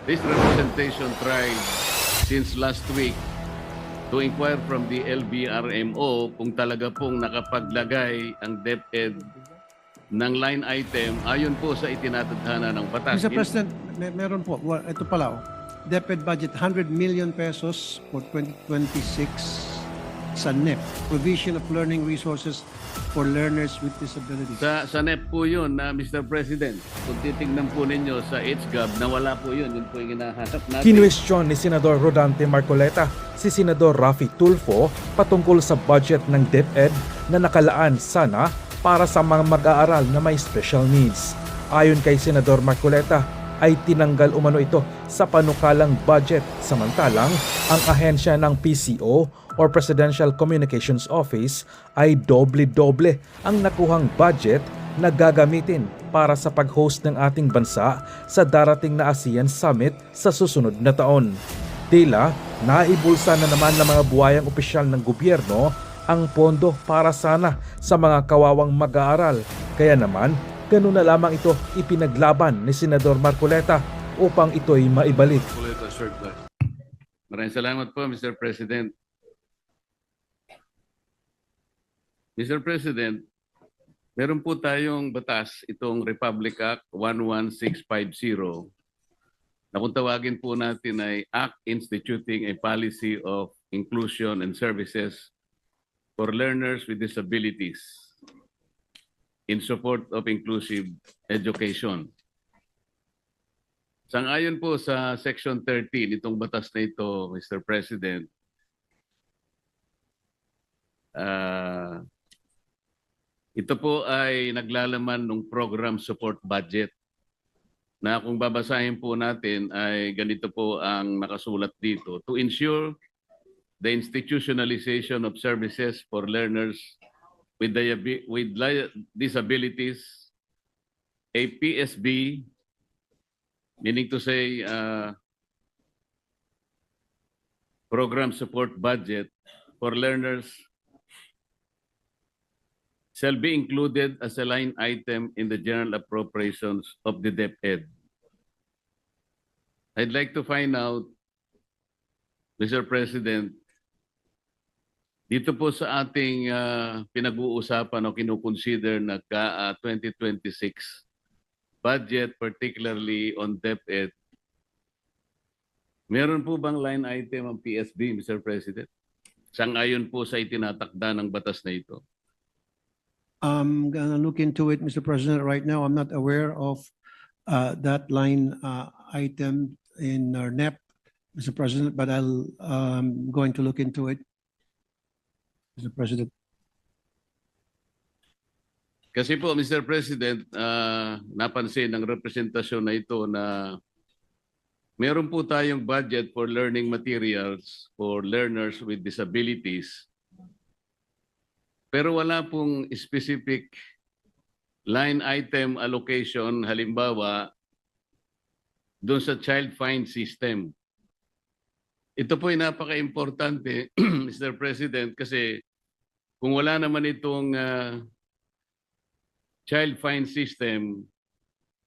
This representation tried since last week to inquire from the LBRMO kung talaga pong nakapaglagay ang DepEd ng line item ayon po sa itinatadhana ng batas. Mr. President, meron po. Ito pala. DepEd budget 100 million pesos for 2026 sa NEP, Provision of Learning Resources for Learners with Disabilities. Sa NEP po yun, Mr. President. Kung titignan po ninyo sa HGAB, nawala po yun. Yun po yung hinahanap natin. Kinwestiyon ni Senador Rodante Marcoleta si Senador Raffy Tulfo patungkol sa budget ng DepEd na nakalaan sana para sa mga mag-aaral na may special needs. Ayon kay Senador Marcoleta, ay tinanggal umano ito sa panukalang budget, samantalang ang ahensya ng PCO or Presidential Communications Office ay doble-doble ang nakuhang budget na gagamitin para sa pag-host ng ating bansa sa darating na ASEAN Summit sa susunod na taon. Tila, naibulsa na naman ng mga buwayang opisyal ng gobyerno ang pondo para sana sa mga kawawang mag-aaral. Kaya naman, ganun na lamang ito ipinaglaban ni Senador Marcoleta upang ito'y maibalik. Maraming salamat po, Mr. President. Mr. President, meron po tayong batas, itong Republic Act 11650, na kung tawagin po natin ay Act Instituting a Policy of Inclusion and Services for Learners with Disabilities in support of inclusive education. Sang-ayon po sa Section 13 itong batas na ito, Mr. President, ito po ay naglalaman ng program support budget na kung babasahin po natin ay ganito po ang nakasulat dito. To ensure the institutionalization of services for learners with disabilities, a PSB, meaning to say program support budget for learners shall be included as a line item in the general appropriations of the DepEd. I'd like to find out, Mr. President, dito po sa ating pinag-uusapan o kinukonsider na 2026 budget, particularly on DepEd, meron po bang line item ang PSB, Mr. President? Sang-ayon po sa itinatakda ng batas na ito. I'm gonna look into it, Mr. President. Right now, I'm not aware of that line item in our NEP, Mr. President, but I'll going to look into it, Mr. President. Kasi po, Mr. President, napansin ng representasyon na ito na meron po tayong budget for learning materials for learners with disabilities. Pero wala pong specific line item allocation, halimbawa, doon sa child fine system. Ito po ay napaka-importante, Mr. President, kasi kung wala naman itong child fine system,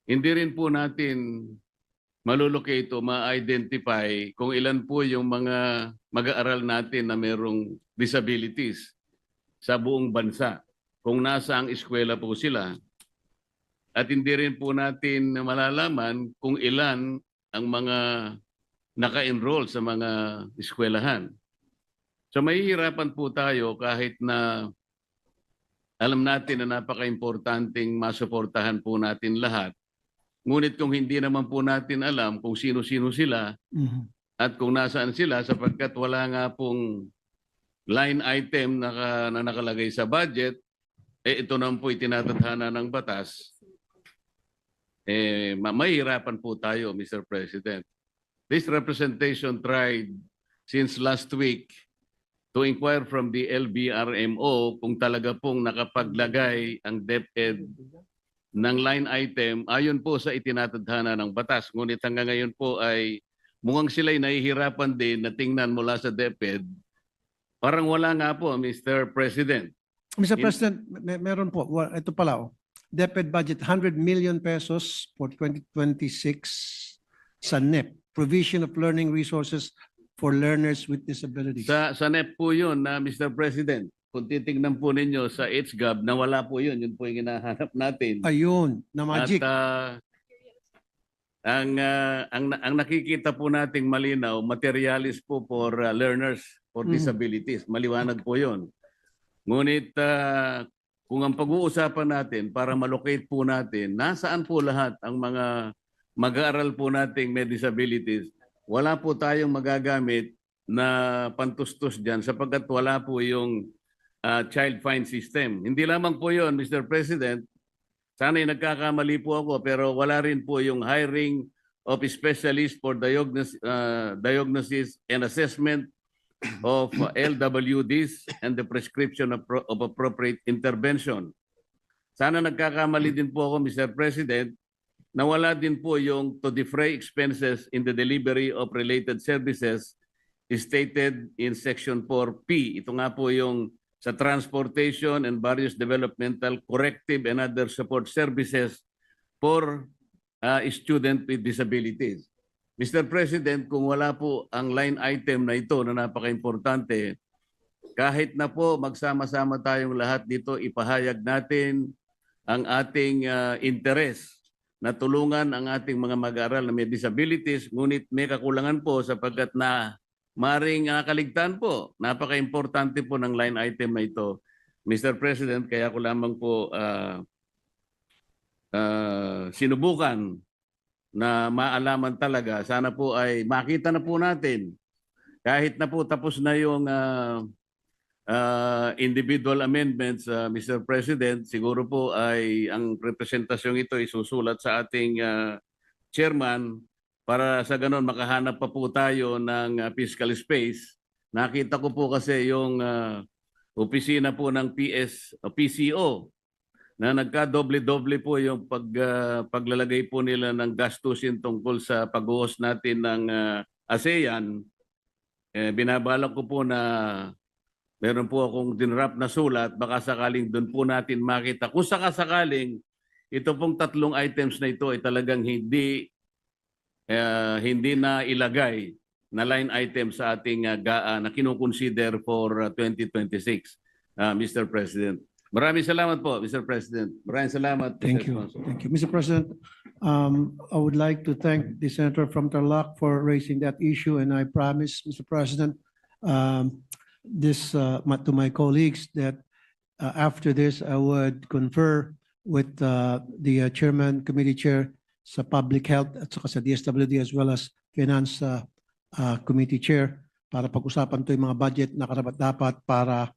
hindi rin po natin malulocate o ma-identify kung ilan po yung mga mag-aaral natin na merong disabilities sa buong bansa, kung nasa ang eskwela po sila. At hindi rin po natin malalaman kung ilan ang mga naka-enroll sa mga eskwelahan. So mahihirapan po tayo kahit na alam natin na napaka-importanting masuportahan po natin lahat. Ngunit kung hindi naman po natin alam kung sino-sino sila at kung nasaan sila, sapagkat wala nga pong line item na nakalagay sa budget, ito naman po itinatadhana ng batas, mahihirapan po tayo, Mr. President. This representation tried since last week to inquire from the LBRMO kung talaga pong nakapaglagay ang DepEd ng line item ayon po sa itinatadhana ng batas. Ngunit hanggang ngayon po ay mukhang sila'y nahihirapan din na tingnan mula sa DepEd. Parang wala nga po, Mr. President. Mr. President, meron po. Ito pala. DepEd budget 100 million pesos for 2026 sa NEP, provision of learning resources for learners with disabilities. Sa NEP po yun, na Mr. President. Kung titignan po ninyo sa HGAB, nawala po yun. Yun po yung hinahanap natin. Ayun, na magic. At ang nakikita po nating malinaw, materialis po for learners for disabilities. Maliwanag po yun. Ngunit kung ang pag-uusapan natin para malocate po natin, nasaan po lahat ang mga mag-aaral po nating may disabilities, wala po tayong magagamit na pantustos dyan sapagkat wala po yung child fine system. Hindi lamang po yun, Mr. President, sana'y nagkakamali po ako pero wala rin po yung hiring of specialists for diagnosis and assessment of LWDs and the prescription of appropriate intervention. Sana nagkakamali din po ako, Mr. President, na wala din po yung to defray expenses in the delivery of related services stated in Section 4P. Ito nga po yung sa transportation and various developmental, corrective and other support services for student with disabilities. Mr. President, kung wala po ang line item na ito na napaka-importante, kahit na po magsama-sama tayong lahat dito, ipahayag natin ang ating interes na tulungan ang ating mga mag-aaral na may disabilities, ngunit may kakulangan po sapagkat na maring kaligtaan po. Napaka-importante po ng line item na ito. Mr. President, kaya ko lamang po sinubukan na maalaman talaga. Sana po ay makita na po natin. Kahit na po tapos na yung individual amendments, Mr. President, siguro po ay ang representasyong ito isusulat sa ating chairman para sa ganon makahanap pa po tayo ng fiscal space. Nakita ko po kasi yung opisina po ng PCO na nagka-doble-doble po yung paglalagay po nila ng gastusin tungkol sa pag-host natin ng ASEAN. Binabalak ko po na meron po akong dinrap na sulat, baka sakaling doon po natin makita. Kung sakasakaling ito pong tatlong items na ito ay talagang hindi na ilagay na line item sa ating GAA na kinukonsider for 2026, Mr. President. Maraming salamat po, Mr. President. Maraming salamat. Thank Mr. you. Sponsor. Thank you. Mr. President, I would like to thank the Senator from Tarlac for raising that issue, and I promise, Mr. President, to my colleagues that after this, I would confer with the Chairman, Committee Chair sa Public Health at saka sa DSWD as well as Finance Committee Chair para pag-usapan ito yung mga budget na karapat-dapat para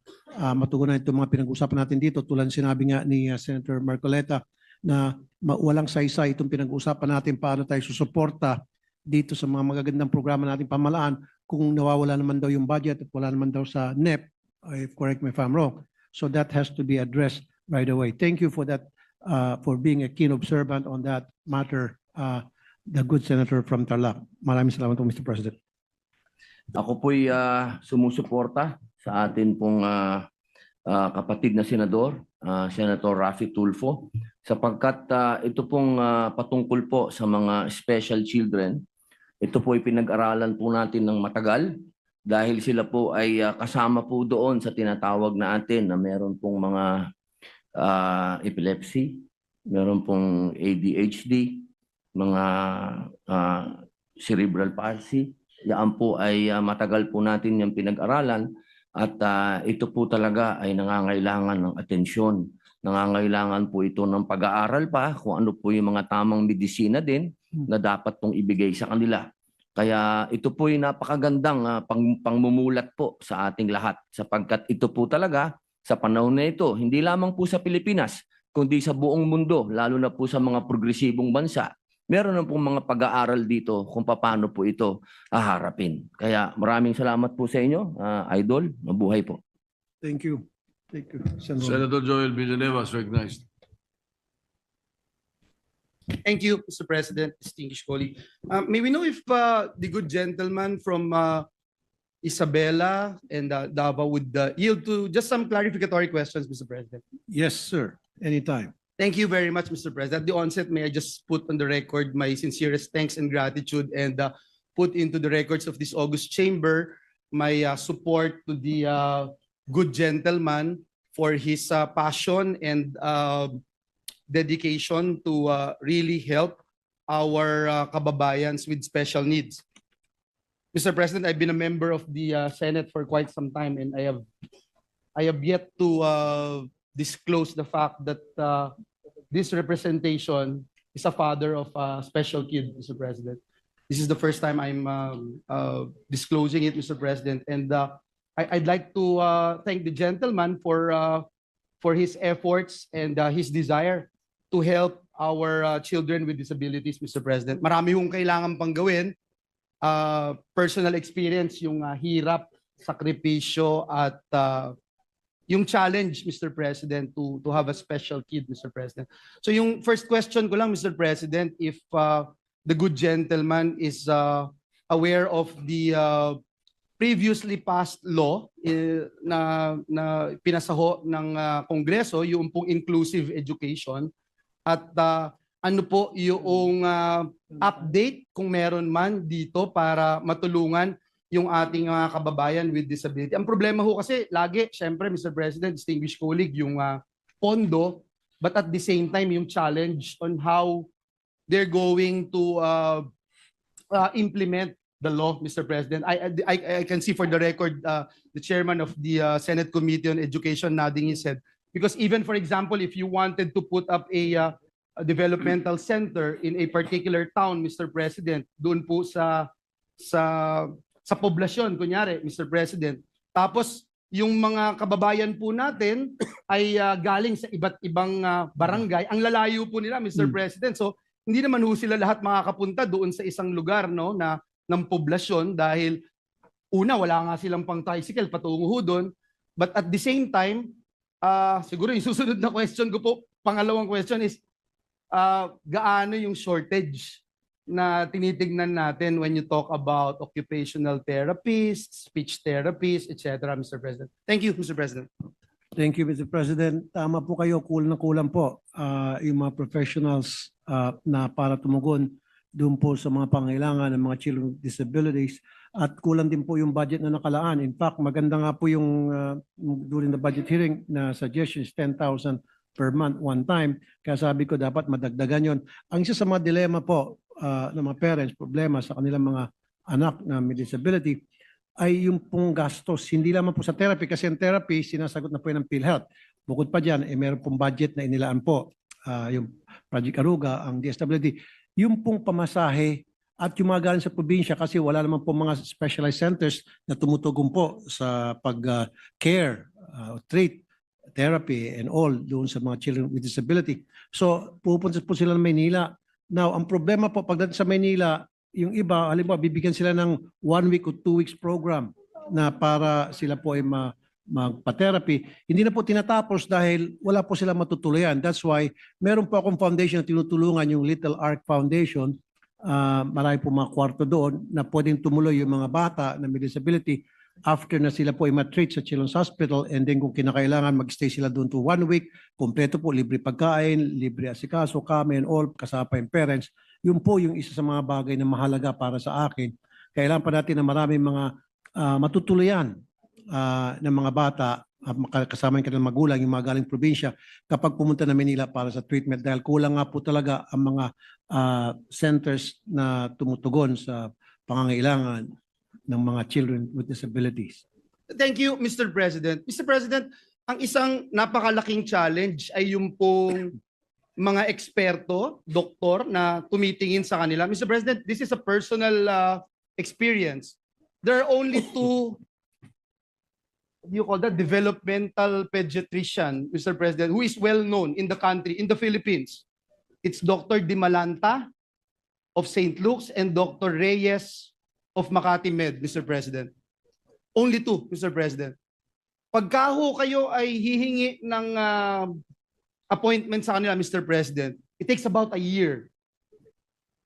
matugunan itong mga pinag-usapan natin dito. Tulad sinabi nga ni Senator Marcoleta na walang saysay itong pinag-usapan natin paano tayo susuporta dito sa mga magagandang programa natin pamalaan kung nawawala naman daw yung budget at wala naman daw sa NEP, correct me if I'm wrong. So that has to be addressed right away. Thank you for that, for being a keen observant on that matter, the good Senator from Tarlac. Maraming salamat po, Mr. President. Ako po'y sumusuporta sa atin pong kapatid na senador, Senator Raffy Tulfo, sapagkat ito pong patungkol po sa mga special children. Ito po ay pinag-aralan po natin ng matagal dahil sila po ay kasama po doon sa tinatawag natin na meron pong mga epilepsy, meron pong ADHD, mga cerebral palsy. Yan po ay matagal po natin yung pinag-aralan at ito po talaga ay nangangailangan ng atensyon. Nangangailangan po ito ng pag-aaral pa kung ano po yung mga tamang medisina din na dapat pong ibigay sa kanila. Kaya ito po yung napakagandang pangmumulat po sa ating lahat sapagkat ito po talaga sa panahon na ito, hindi lamang po sa Pilipinas, kundi sa buong mundo, lalo na po sa mga progresibong bansa. Meron na pong mga pag-aaral dito kung paano po ito haharapin. Kaya maraming salamat po sa inyo, Idol. Mabuhay po. Thank you. Thank you, Senator. Senator Joel Villanueva is recognized. Thank you, Mr. President, distinguished colleague. May we know if the good gentleman from Isabela and Davao would yield to just some clarificatory questions, Mr. President? Yes, sir. Anytime. Thank you very much, Mr. President. At the onset, may I just put on the record my sincerest thanks and gratitude and put into the records of this August chamber my support to the good gentleman for his passion and dedication to really help our kababayans with special needs. Mr. President, I've been a member of the Senate for quite some time, and I have yet to disclose the fact that this representation is a father of a special kid, Mr. President. This is the first time I'm disclosing it, Mr. President, and I'd like to thank the gentleman for his efforts and his desire to help our children with disabilities, Mr. President. Marami yung kailangan pang gawin. Personal experience, yung hirap, sakripisyo, at yung challenge, Mr. President, to have a special kid, Mr. President. So yung first question ko lang, Mr. President, if the good gentleman is aware of the previously passed law na pinasaho ng Kongreso, yung pong inclusive education, at ano po yung update kung meron man dito para matulungan yung ating mga kababayan with disability. Ang problema ho kasi lagi, syempre Mr. President, distinguished colleague, yung pondo, but at the same time yung challenge on how they're going to implement the law, Mr. President. I can see for the record the chairman of the Senate Committee on Education nodding his head. Because even, for example, if you wanted to put up a developmental center in a particular town, Mr. President, doon po sa poblasyon, kunyari, Mr. President. Tapos, yung mga kababayan po natin ay galing sa iba't ibang barangay. Ang lalayo po nila, Mr. President. So, hindi naman ho sila lahat makakapunta doon sa isang lugar, no, na ng poblasyon dahil una, wala nga silang pang tricycle patungo ho doon. But at the same time, siguro yung susunod na question ko po, pangalawang question is, gaano yung shortage na tinitignan natin when you talk about occupational therapists, speech therapists, etc., Mr. President. Thank you, Mr. President. Thank you, Mr. President. Tama po kayo, kulang na kulang po yung mga professionals na para tumugon doon po sa mga pangailangan ng mga children with disabilities, at kulang din po yung budget na nakalaan. In fact, maganda nga po yung during the budget hearing na suggestion is 10,000 per month one time. Kaya sabi ko dapat madagdagan yon. Ang isa sa mga dilema po ng mga parents, problema sa kanilang mga anak na may disability, ay yung pong gastos. Hindi lamang po sa therapy, kasi ang therapy sinasagot na po yun ng PhilHealth. Bukod pa dyan, meron pong budget na inilaan po yung Project Aruga, ang DSWD. Yung pong pamasahe at yung mga galing sa probinsya, kasi wala naman po mga specialized centers na tumutugon po sa pag-care, treat, therapy and all doon sa mga children with disability. So pupunta po sila ng Maynila. Now, ang problema po pagdating sa Maynila, yung iba, halimbawa, bibigyan sila ng 1 week o 2 weeks program na para sila po ay magpa-therapy. Hindi na po tinatapos dahil wala po sila matutuluyan. That's why meron po akong foundation na tinutulungan, yung Little Ark Foundation. Marami po mga kwarto doon na pwedeng tumuloy yung mga bata na may disability after na sila po ay matreat sa Children's Hospital, and then kung kinakailangan mag-stay sila doon to 1 week, kompleto po, libre pagkain, libre asikaso, kami and all, kasama pa yung parents. Yun po yung isa sa mga bagay na mahalaga para sa akin. Kailangan pa natin na maraming mga matutuluyan ng mga bata, kasama yung kanilang magulang, yung mga galing probinsya, kapag pumunta na Manila para sa treatment, dahil kulang nga po talaga ang mga centers na tumutugon sa pangangailangan ng mga children with disabilities. Thank you, Mr. President. Mr. President, ang isang napakalaking challenge ay yung pong mga eksperto, doktor na tumitingin sa kanila. Mr. President, this is a personal experience. There are only two, what do you call that, developmental pediatrician, Mr. President, who is well known in the country, in the Philippines. It's Dr. Dimalanta of St. Luke's and Dr. Reyes of Makati Med, Mr. President. Only two, Mr. President. Pagka ho kayo ay hihingi ng appointment sa kanila, Mr. President, it takes about a year.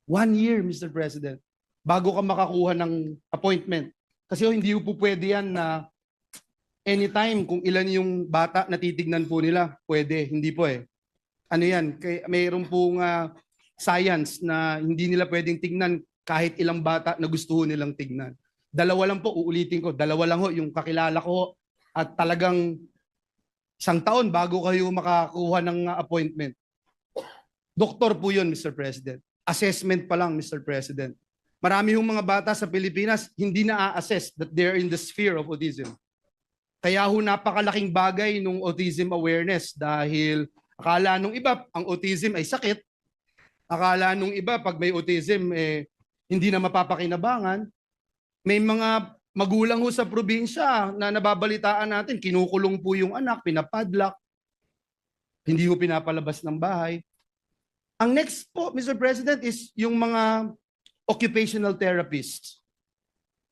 1 year, Mr. President, bago ka makakuha ng appointment. Kasi hindi po pwede yan na anytime kung ilan yung bata na titignan po nila, pwede. Hindi po eh. Ano yan, mayroon pong science na hindi nila pwedeng tignan kahit ilang bata na gusto ho nilang tignan. Dalawa lang po, uulitin ko, dalawa lang ho yung kakilala ko at talagang 1 taon bago kayo makakuha ng appointment. Doktor po yun, Mr. President. Assessment pa lang, Mr. President. Marami yung mga bata sa Pilipinas hindi na-assess that they're in the sphere of autism. Kaya ho napakalaking bagay nung autism awareness dahil akala nung iba ang autism ay sakit. Akala nung iba pag may autism hindi na mapapakinabangan. May mga magulang ho sa probinsya na nababalitaan natin, kinukulong po yung anak, pinapadlock, hindi ho pinapalabas ng bahay. Ang next po, Mr. President, is yung mga occupational therapists.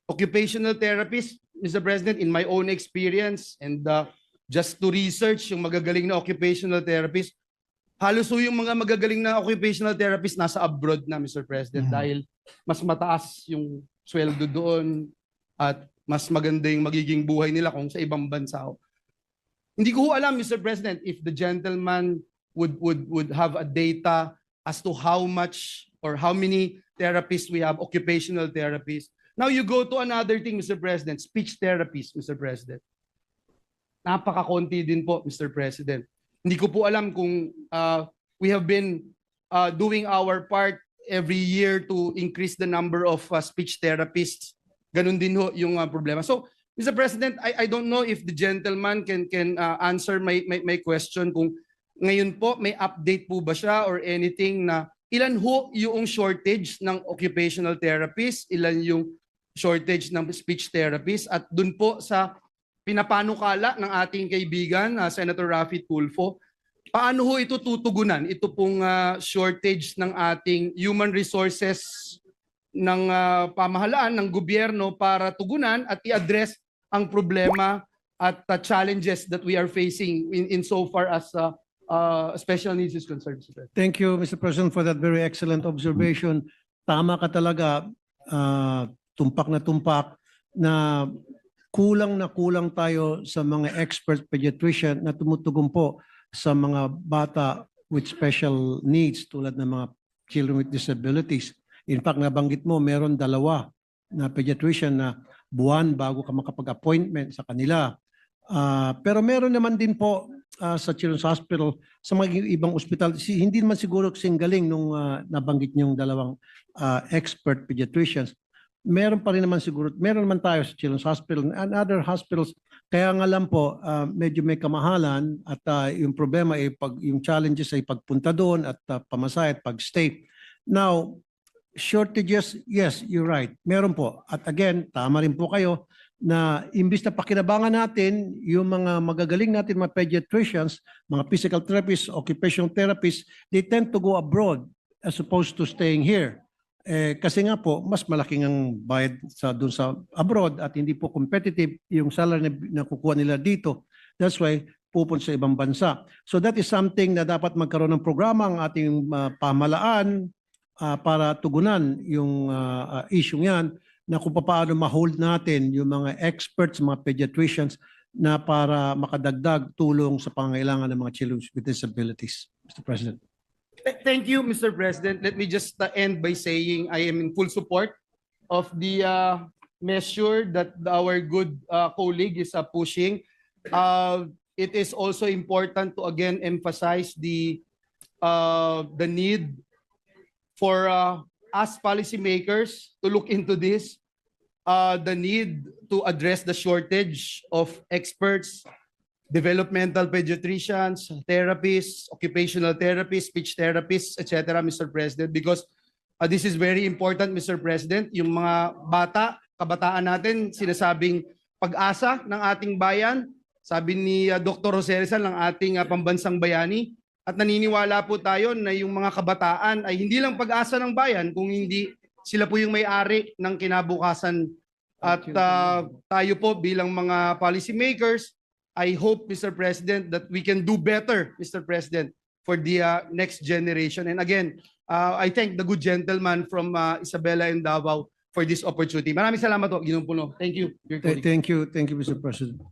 Occupational therapists, Mr. President, in my own experience and just to research yung magagaling na occupational therapists, halos ho yung mga magagaling na occupational therapists nasa abroad na, Mr. President, dahil mas mataas yung sweldo doon at mas maganda yung magiging buhay nila kung sa ibang bansa. Hindi ko alam, Mr. President, if the gentleman would have a data as to how much or how many therapists we have, occupational therapists. Now you go to another thing, Mr. President, speech therapists, Mr. President. Napakakonti din po, Mr. President. Hindi ko po alam kung we have been doing our part every year to increase the number of speech therapists. Ganun din ho yung problema. So, Mr. President, I don't know if the gentleman can answer my question kung ngayon po may update po ba siya or anything na ilan ho yung shortage ng occupational therapist, ilan yung shortage ng speech therapist at dun po sa pinapanukala ng ating kaibigan Senator Raffy Tulfo, paano ho ito tutugunan? Ito pong shortage ng ating human resources ng pamahalaan, ng gobyerno para tugunan at i-address ang problema at challenges that we are facing in so far as special needs is concerned. Thank you, Mr. President, for that very excellent observation. Tama ka talaga, tumpak na kulang tayo sa mga expert pediatrician na tumutugon po sa mga bata with special needs tulad ng mga children with disabilities. In fact, nabanggit mo, meron 2 na pediatrician na buwan bago ka makapag-appointment sa kanila. Pero meron naman din po sa Children's Hospital, sa mga ibang ospital, hindi naman siguro kasing galing nung nabanggit niyong 2 expert pediatricians. Meron pa rin naman siguro, meron naman tayo sa Children's Hospital and other hospitals. Kaya nga lang po, medyo may kamahalan at yung problema ay yung challenges ay pagpunta doon at pamasahe at pag-stay. Now, shortages, yes, you're right. Meron po. At again, tama rin po kayo na imbis na pakinabangan natin yung mga magagaling natin mga pediatricians, mga physical therapists, occupational therapists, they tend to go abroad as opposed to staying here. Kasi nga po, mas malaking ang bayad doon sa abroad at hindi po competitive yung salary na kukuha nila dito. That's why pupunta sa ibang bansa. So that is something na dapat magkaroon ng programa ang ating pamahalaan para tugunan yung issue yan na kung paano ma-hold natin yung mga experts, mga pediatricians na para makadagdag tulong sa pangangailangan ng mga children with disabilities. Mr. President. Thank you, Mr. President. Let me just end by saying I am in full support of the measure that our good colleague is pushing. It is also important to again emphasize the need for us policymakers to look into this, the need to address the shortage of experts, developmental pediatricians, therapists, occupational therapists, speech therapists, etc., Mr. President, because this is very important, Mr. President. Yung mga kabataan natin, sinasabing pag-asa ng ating bayan, sabi ni Dr. Jose Rizal ng ating pambansang bayani, at naniniwala po tayo na yung mga kabataan ay hindi lang pag-asa ng bayan, kung hindi sila po yung may-ari ng kinabukasan. At tayo po bilang mga policymakers, I hope, Mr. President, that we can do better, Mr. President, for the next generation. And again, I thank the good gentleman from Isabela and Davao for this opportunity. Maraming salamat po, Ginoong Puno. Thank you. Thank you, Mr. President.